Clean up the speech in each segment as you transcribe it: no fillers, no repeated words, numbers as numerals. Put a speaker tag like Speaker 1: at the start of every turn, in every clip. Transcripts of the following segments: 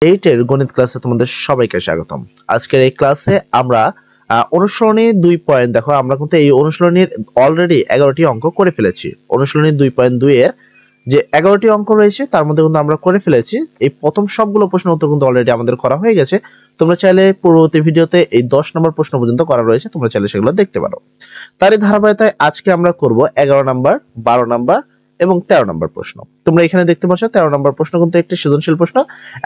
Speaker 1: এইটের গণিত ক্লাসে তোমাদের সবাইকে স্বাগতম। আজকের এই ক্লাসে আমরা অনুশীলনী 2 দেখো আমরা কিন্তু এই অনুশীলনীর অলরেডি 11টি অঙ্ক করে ফেলেছি। অনুশীলনী 2.2 এর যে 11টি অঙ্ক রয়েছে তার মধ্যে কিন্তু আমরা করে ফেলেছি। এই প্রথম সবগুলো প্রশ্ন উত্তর কিন্তু অলরেডি আমাদের করা হয়ে গেছে। তোমরা চাইলে পরবর্তী ভিডিওতে এই 10 নম্বর প্রশ্ন পর্যন্ত করা রয়েছে, তোমরা চাইলে সেগুলো দেখতে পারো। তারই ধারাবাহিকতায় আজকে আমরা করব 11 নম্বর, 12 নম্বর এবং 13 নম্বর প্রশ্ন। তোমরা এখানে দেখতে পাচ্ছ 13 নম্বর প্রশ্ন কিন্তু একটি সৃজনশীল প্রশ্ন।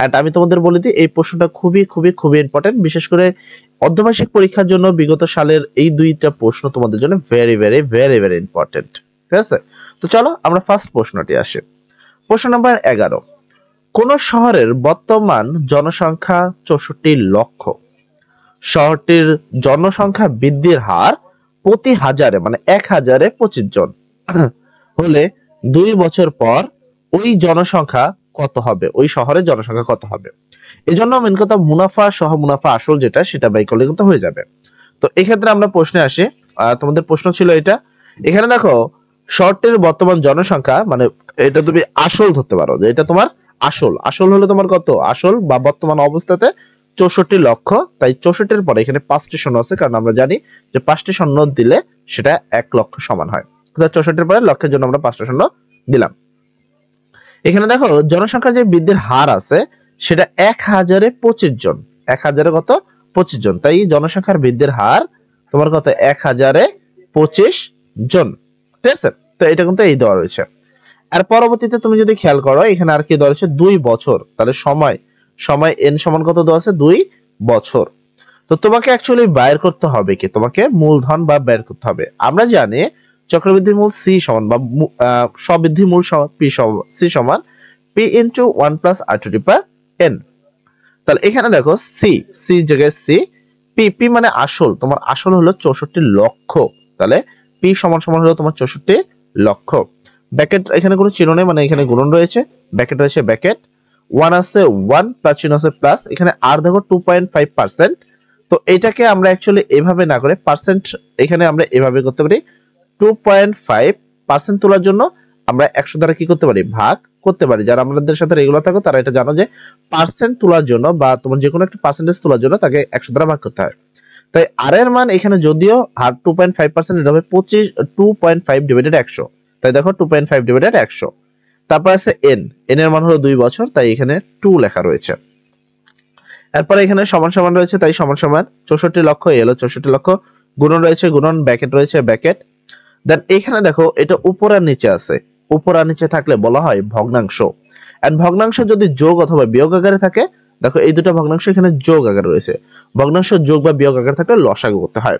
Speaker 1: এন্ড আমি তোমাদের বলে দিই এই প্রশ্নটা খুবই খুবই খুবই ইম্পর্টেন্ট, বিশেষ করে অর্ধবার্ষিক পরীক্ষার জন্য বিগত সালের এই দুইটা প্রশ্ন তোমাদের জন্য very very very very important. ঠিক আছে, তো চলো আমরা ফার্স্ট প্রশ্নটি আসি। প্রশ্ন নাম্বার 11, কোন শহরের বর্তমান জনসংখ্যা 64 লক্ষ। শহরটির জনসংখ্যা বৃদ্ধির হার প্রতি হাজারে মানে 1000-এ 25 জন হলে 2 বছর পর ওই জনসংখ্যা কত হবে, ওই শহরের জনসংখ্যা কত হবে। এজন্য মেন কথা মুনাফা সহ মুনাফা আসল যেটা সেটা বাই করলে কিন্তু হয়ে যাবে। তো এক্ষেত্রে আমরা প্রশ্নে আসি। তোমাদের প্রশ্ন ছিল এটা, এখানে দেখো শহরটির বর্তমান জনসংখ্যা মানে এটা তুমি আসল ধরতে পারো যে এটা তোমার আসল। আসল হলো তোমার কত, আসল বা বর্তমান অবস্থাতে 64 লক্ষ। তাই 64-এর পরে এখানে 5টি শূন্য আছে, কারণ আমরা জানি যে 5টি শূন্য দিলে সেটা 1 লক্ষ সমান হয়। 64-এর পরে লক্ষের জন্য আমরা 5টা শূন্য দিলাম। এখানে দেখো জনসংখ্যার যে বৃদ্ধির হার আছে সেটা 1000-এ 25 জন। 1000-এ কত, 25 জন। তাই জনসংখ্যার বৃদ্ধির হার তোমার কত, 1000-এ 25 জন। ঠিক আছে, তো এটা কিন্তু এই দেওয়া রয়েছে। আর পরবর্তীতে তুমি যদি খেয়াল করো এখানে আর কি দেওয়া রয়েছে 2 বছর। তাহলে সময় n সমান কত দেওয়া আছে, 2 বছর। তো তোমাকে অ্যাকচুয়ালি বাইর করতে হবে কি, তোমাকে মূলধন বা বের করতে হবে। আমরা জানি চক্রবৃদ্ধির মূল c সমান বা স্ববৃদ্ধি মূল সমান c সমান p into 1 plus r to the power n। তাহলে এখানে দেখো c জায়গায় c, p মানে আসল, তোমার আসল হলো 64 লক্ষ। তাহলে p সমান সমান হলো তোমার 64 লক্ষ। ব্র্যাকেট এখানে কোনো চিহ্ন নেই, মানে এখানে গুণন রয়েছে, ব্র্যাকেট রয়েছে, ব্র্যাকেট 1 আছে 1 প্লাস চিহ্ন আছে প্লাস, এখানে r দেখো 2.5%। তো এটাকে আমরা অ্যাকচুয়ালি এভাবে না করে পার্সেন্ট এখানে আমরা এভাবে করতে পারি। 2.5% তোলার জন্য আমরা 100 দ্বারা কি করতে পারি, ভাগ করতে পারি। যারা আমাদের সাথে রেগুলার থাকো তারা এটা জানো যে পার্সেন্ট তোলার জন্য বা তোমার যে কোনো একটা পার্সেন্টেজ তোলার জন্য তাকে 100 দ্বারা ভাগ করতে হয়। তাই r এর মান এখানে যদিও হার 2.5%, এটা হবে 2.5 ডিভাইডেড 100। তাই দেখো 2.5 ডিভাইডেড 100। তারপর আছে n এর মান হলো 2 বছর, তাই এখানে 2 লেখা রয়েছে। এরপর এখানে সমান সমান রয়েছে, তাই সমান সমান 64 লক্ষ, এলো 64 লক্ষ, গুণন রয়েছে গুণন, ব্র্যাকেট রয়েছে ব্র্যাকেট। দেন এখানে দেখো এটা উপর আর নিচে আছে, উপর আর নিচে থাকলে বলা হয় ভগ্নাংশ। এন্ড ভগ্নাংশ যদি যোগ অথবা বিয়োগ আকারে থাকে, দেখো এই দুটো ভগ্নাংশ এখানে যোগ আকারে রয়েছে। ভগ্নাংশ যোগ বা বিয়োগ আকারে থাকলে লসাগু করতে হয়।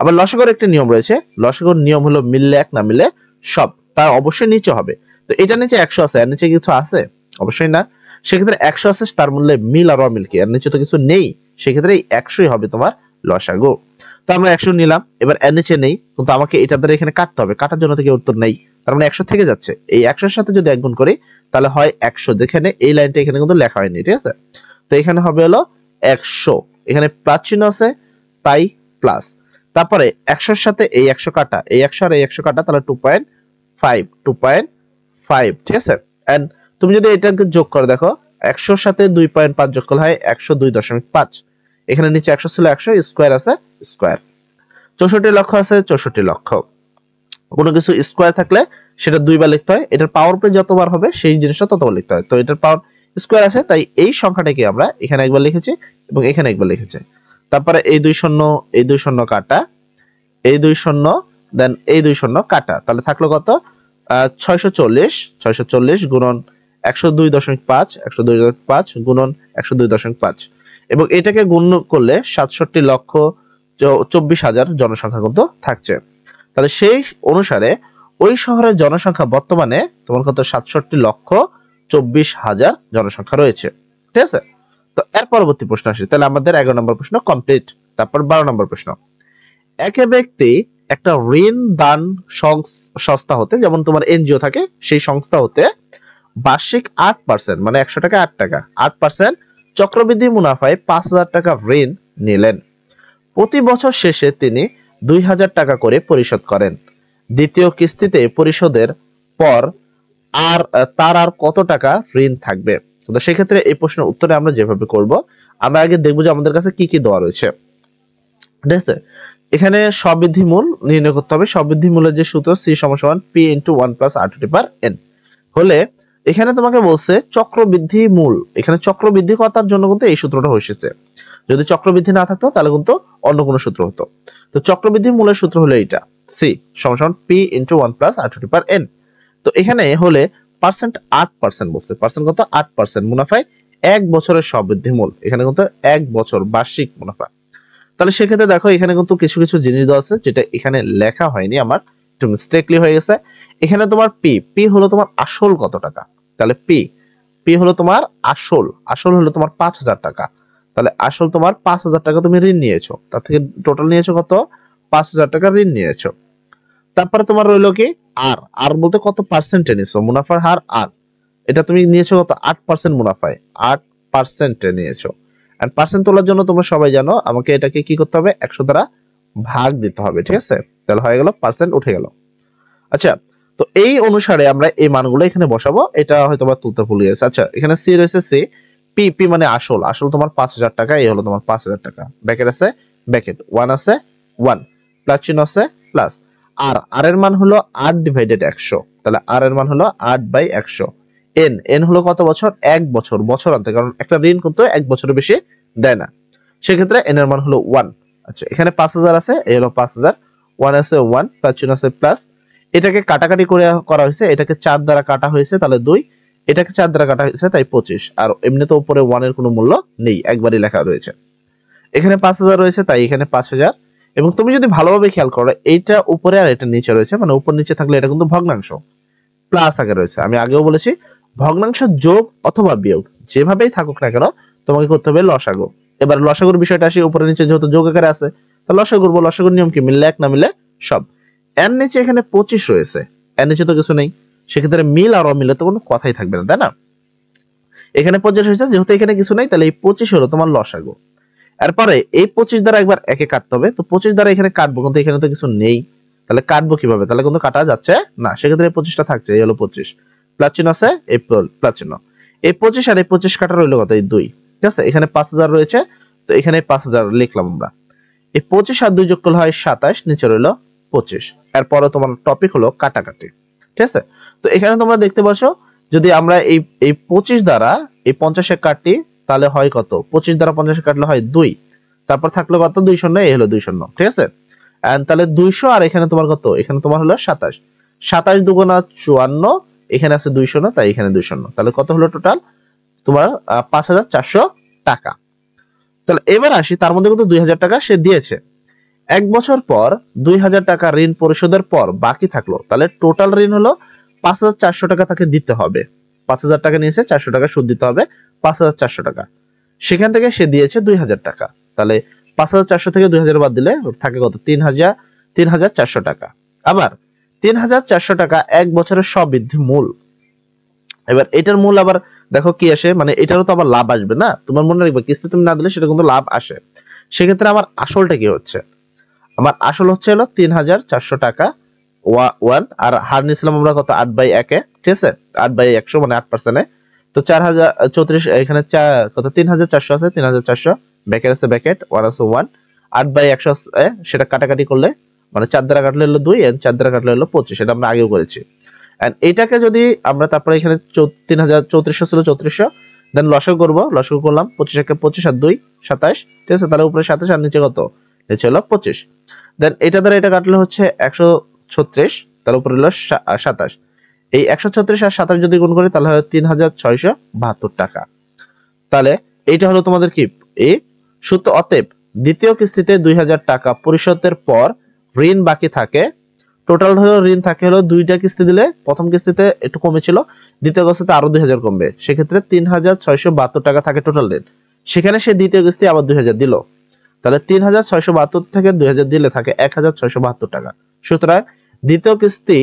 Speaker 1: আবার লসাগুর একটা নিয়ম রয়েছে, লসাগুর নিয়ম হলো মিললে এক না মিললে সব, তার অবশ্যই নিচে হবে। তো এটা নিচে 100 আছে, এর নিচে কিছু আছে অবশ্যই না। সেক্ষেত্রে 100 আছে, তার মূল্যে মিল আর অমিল কি, এর নিচে তো কিছু নেই, সেক্ষেত্রে এই 100ই হবে তোমার লসাগু। তো আমরা 100 নিলাম, এবার এর নিচে নেই, কিন্তু আমাকে এটা দ্বারা এখানে কাটতে হবে, কাটার জন্য থেকে উত্তর নেই, তার মানে 100 থেকে যাচ্ছে। এই 100 এর সাথে যদি এক গুণ করি তাহলে হয় 100, যেখানে এই লাইনটা এখানে কিন্তু লেখা হয়নি। ঠিক আছে, তো এখানে হবে হলো 100, এখানে প্লাস চিহ্ন আছে তাই প্লাস। তারপরে 100 এর সাথে এই 100 কাটা, এই 100 আর এই 100 কাটা, তাহলে 2.5। ঠিক আছে, এন্ড তুমি যদি এটাকে যোগ করে দেখো 100 এর সাথে 2.5 যোগ করলে হয় 102.5। এখানে নিচে 100 ছিল, 100 স্কয়ার আছে স্কয়ার। 64 লক্ষ আছে 64 লক্ষ। কোনো কিছু স্কয়ার থাকলে সেটা 2 বার লিখতে হয়, এটার পাওয়ার উপরে যতবার হবে সেই জিনিসটা ততবার লিখতে হয়। তো এটার পাওয়ার স্কয়ার আছে, তাই এই সংখ্যাটাকে আমরা এখানে একবার লিখেছি এবং এখানে একবার লিখেছি। তারপরে এই 2 শূন্য, এই 2 শূন্য কাটা, এই 2 শূন্য, দেন এই 2 শূন্য কাটা, তাহলে থাকলো কত, 640 গুণন 102.5, 102.5 গুণন 102.5, এবং এটাকে গুণ করলে 67,24,000 জনসংখ্যা কিন্তু থাকছে। তাহলে সেই অনুসারে ওই শহরের জনসংখ্যা বর্তমানে তোমার কত, 67,24,000 জনসংখ্যা রয়েছে। ঠিক আছে, তো এর পরবর্তী প্রশ্ন আসে। তাহলে আমাদের 11 নম্বর প্রশ্ন কমপ্লিট। তারপর 12 নম্বর প্রশ্ন, এক ব্যক্তি একটা ঋণ দান সংস্থা হতে, যেমন তোমার এনজিও থাকে, সেই সংস্থা হতে বার্ষিক 8% মানে 100 টাকা 8 টাকা 8% চক্রবৃদ্ধি মুনাফায় 5,000 টাকা ঋণ নিলেন। প্রতি বছর শেষে তিনি 2,000 টাকা করে পরিশোধ করেন। দ্বিতীয় কিস্তিতে পরিশোধের পর তার আর কত টাকা ঋণ থাকবে। তো সেই ক্ষেত্রে এই প্রশ্নের উত্তরে আমরা যেভাবে করব, আমরা আগে দেখব যে আমাদের কাছে কি কি দেওয়া রয়েছে। ঠিক আছে, এখানে সবৃদ্ধি মূল নির্ণয় করতে হবে। সবৃদ্ধি মূলের যে সূত্র c সমান p * 1 + r to the power n হলে এখানে তোমাকে বলছে চক্রবৃদ্ধি মূল। এখানে চক্রবৃদ্ধি করার জন্য কিন্তু এই সূত্রটা হয়েছে। যদি চক্রবৃদ্ধি না থাকতো তাহলে কিন্তু অন্য কোনো সূত্র হতো। তো চক্রবৃদ্ধি মূলের সূত্র হলো এইটা, c সমান p * 1 + r to the power n। তো এখানে হলে পার্সেন্ট 8% বলছে, পার্সেন্ট কত 8% মুনাফায় 1 বছরের সবৃদ্ধি মূল। এখানে কিন্তু 1 বছর বার্ষিক মুনাফা। তাহলে সেক্ষেত্রে দেখো এখানে কিন্তু কিছু কিছু জিনিস দেওয়া আছে যেটা এখানে লেখা হয়নি, আমার একটু মিস্টেকলি হয়ে গেছে। এখানে তোমার পি হলো তোমার আসল কত টাকা, তাহলে পি হলো তোমার আসল হলো তোমার 5,000 টাকা। তাহলে আসল তোমার 5,000 টাকা তুমি ঋণ নিয়েছো, তার থেকে টোটাল নিয়েছো কত 5,000 টাকা ঋণ নিয়েছো। তারপরে তোমার রইলো কি আর বলতে কত পার্সেন্টে নিয়েছো, মুনাফার হার আর, এটা তুমি নিয়েছো কত 8% মুনাফায়, 8% নিয়েছো। আর পার্সেন্ট তোলার জন্য তোমরা সবাই জানো আমাকে এটাকে কি করতে হবে 100 দ্বারা ভাগ দিতে হবে। ঠিক আছে, তাহলে হয়ে গেল পার্সেন্ট উঠে গেল। আচ্ছা, তো এই অনুসারে আমরা এই মানগুলো এখানে বসাবো। এটা হয়তো বা তুলতে ভুলে গেছে। আচ্ছা, এখানে সি রয়েছে সি, পি মানে আসল তোমার 5,000 টাকা, এই হলো তোমার 5,000 টাকা। ব্র্যাকেট আছে ব্র্যাকেট, 1 আছে 1, প্লাস চিহ্ন আছে প্লাস। আর এর মান হলো 8/100, তাহলে আর এর মান হলো 8/100। এন হলো কত বছর, 1 বছর, বছর আনতে, কারণ একটা ঋণ কিন্তু 1 বছরের বেশি দেয় না, সেক্ষেত্রে এন এর মান হলো 1। আচ্ছা, এখানে 5,000 আছে, এই হলো 5,000, 1 আছে 1, প্লাস চিহ্ন আছে প্লাস। এটাকে কাটাকাটি করে করা হয়েছে, এটাকে 4 দ্বারা কাটা হয়েছে তাহলে 2, এটাকে 4 দ্বারা কাটা হয়েছে তাই 25। আর এমনি তো উপরে 1 এর কোনো মূল্য নেই, একবারই লেখা রয়েছে। এখানে 5,000 রয়েছে তাই এখানে 5,000। এবং তুমি যদি ভালোভাবে খেয়াল করো এইটা উপরে আর এটা নিচে রয়েছে, মানে উপর নিচে থাকলে এটা কিন্তু ভগ্নাংশ, প্লাস আগে রয়েছে। আমি আগেও বলেছি ভগ্নাংশ যোগ অথবা বিয়োগ যেভাবেই থাকুক না কেন তোমাকে করতে হবে লসাগু। এবার লসাগুর বিষয়টা আসি, উপরে নিচে যেহেতু যোগ আকারে আছে তো লসাগু করবো। লসাগুর নিয়ম কি, মিললে এক না মিললে সব। এর নিচে এখানে 25 রয়েছে, এর নিচে তো কিছু নেই, সেক্ষেত্রে মিল আর অমিলে তো কোনো কথাই থাকবে না, তাই না? এখানে 50 হয়েছে, যেহেতু এখানে কিছু নাই তাহলে এই 25 হলো তোমার লসাগু। এরপরে এই 25 দ্বারা একবার একে কাটতে হবে, তো 25 দ্বারা এখানে কাটবো কিন্তু এখানে তো কিছু নেই, তাহলে কাটবো কিভাবে, তাহলে কিন্তু কাটা যাচ্ছে না, সেক্ষেত্রে 25টা থাকছে, এই হলো 25, প্লাস চিহ্ন আছে এই প্লাস চিহ্ন। এই 25 আর এই 25 কাটা রইলো কত, এই 2। ঠিক আছে, এখানে 5,000 রয়েছে, তো এখানে 5,000 লিখলাম আমরা। এই 25 আর 2 যোগ করলে হয় 27, নিচে রইলো 25। এরপরে তোমার টপিক হলো কাটাকাটি। ঠিক আছে, তো এখানে তোমরা দেখতে পাচ্ছ যদি আমরা এই 25 দ্বারা এই 50 কাটি তাহলে হয় কত, 25 দ্বারা 50 কাটলে হয় 2, তারপর থাকলো কত 2 শূন্য, এই হলো 2 শূন্য। ঠিক আছে, তাহলে 200 আর এখানে তোমার কত, এখানে তোমার হলো 27, 27 দুগুণা 54, এখানে আছে 2 শূন্য তাই এখানে 2 শূন্য, তাহলে কত হলো টোটাল তোমার 5,400 টাকা। তাহলে এবার আসি, তার মধ্যে কিন্তু 2,000 টাকা সে দিয়েছে। 1 বছর পর 2,000 টাকা ঋণ পরিশোধের পর বাকি থাকলো, তাহলে টোটাল ঋণ হলো 5,400 টাকা তাকে দিতে হবে। 5,000 টাকা নিয়েছে, 400 টাকা সুদ দিতে হবে, 5,400 টাকা। সেখান থেকে সে দিয়েছে 2,000 টাকা, তাহলে 5,400 থেকে 2,000 বাদ দিলে থাকে কত, 3,400 টাকা। আবার 3,400 টাকা 1 বছরের সবৃদ্ধি মূল। এবার এটার মূল আবার দেখো কি আসে, মানে এটারও তো আবার লাভ আসবে না, তোমার মনে রাখবে কিস্তি তুমি না দিলে সেটা কিন্তু লাভ আসে। সেক্ষেত্রে আমার আসলটা কি হচ্ছে, আমার আসল হচ্ছে হলো 3,400 টাকা 1, আর হার নিয়েছিলাম আমরা কত 8/1, ঠিক আছে 8/100 মানে 8%। তো 4,034 এখানে কত 3,400 আছে, 3,400 ব্যাকেট আছে ব্যাকেট, 1 আছে 1, 8/100 আছে, সেটা কাটাকাটি করলে মানে 4 দ্বারা কাটলে হলো 2, 4 দ্বারা কাটলে হলো 25, সেটা আমরা আগেও করেছি। এন্ড এটাকে যদি আমরা তারপরে এখানে 3,3400 ছিল 3400, দেন লসাগু করব, লসাগু করলাম 25 একে 25 আর 2 27, ঠিক আছে, তাহলে উপরে 27 আর নিচে কত, নিচে হলো 25। দেন এটা দ্বারা এটা কাটলে হচ্ছে 136, তার উপরে হলো 27। এই 136 আর 27 যদি গুণ করি তাহলে হয় 3,672 টাকা। তাহলে এইটা হলো তোমাদের কি এই সূত্র। অতএব দ্বিতীয় কিস্তিতে 2,000 টাকা পরিশোধের পর ঋণ বাকি থাকে, টোটাল হলো ঋণ থাকে হলো 2টা কিস্তি দিলে, প্রথম কিস্তিতে একটু কমেছিল, দ্বিতীয় কিস্তিতে আরো 2,000 কমবে, সেক্ষেত্রে 3,672 টাকা থাকে টোটাল ঋণ। সেখানে সে দ্বিতীয় কিস্তি আবার 2,000 দিল, তাহলে 3,672 থেকে 2,000 দিলে থাকে 1,672 টাকা। সুতরাং দ্বিতীয় কিস্তি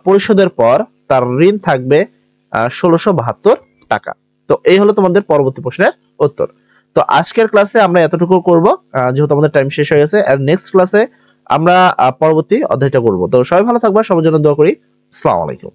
Speaker 1: পরিশোধের পর তার ঋণ থাকবে 1,672 টাকা। তো এই হলো তোমাদের পরবর্তী প্রশ্নের উত্তর। তো আজকের ক্লাসে আমরা এতটুকু করব, যেহেতু আমাদের টাইম শেষ হয়ে গেছে। আর নেক্সট ক্লাসে আমরা পরবর্তী অধ্যায়টা করব। তো সবাই ভালো থাকবা, সবার জন্য দোয়া করি। আসসালামু আলাইকুম।